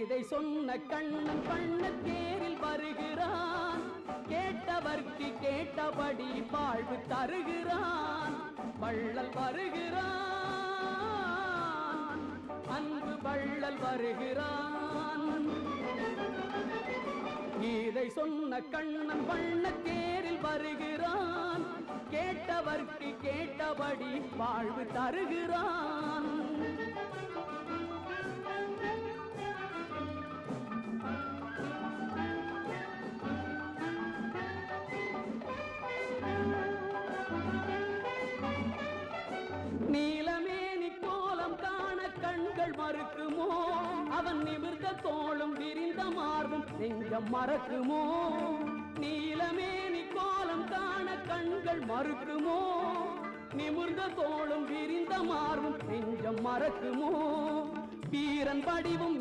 கீதை சொன்ன கண்ணன் கண்ணன் தேரில் வருகிறான். கேட்டவர்க்கு கேட்டபடி வாழ்வு தருகிறான். வள்ளல் வருகிறான், அன்பு வள்ளல் வருகிறான். கீதை சொன்ன கண்ணன் வண்ண தேரில் வருகிறான். கேட்டவர்க்கு கேட்டபடி வாழ்வு தருகிறான். நீலமேனி கோலம் காண கண்கள் மறுக்குமோ? அவன் நிமிர்ந்த தோளும் விரிந்த மார்பும் நெஞ்சம் மறக்குமோ? நீலமேனி கோலம் காண கண்கள் மறுக்குமோ? நிமிர்ந்த தோளும் விரிந்த மார்பும் நெஞ்சம் மறக்குமோ? வீரன் வடிவும்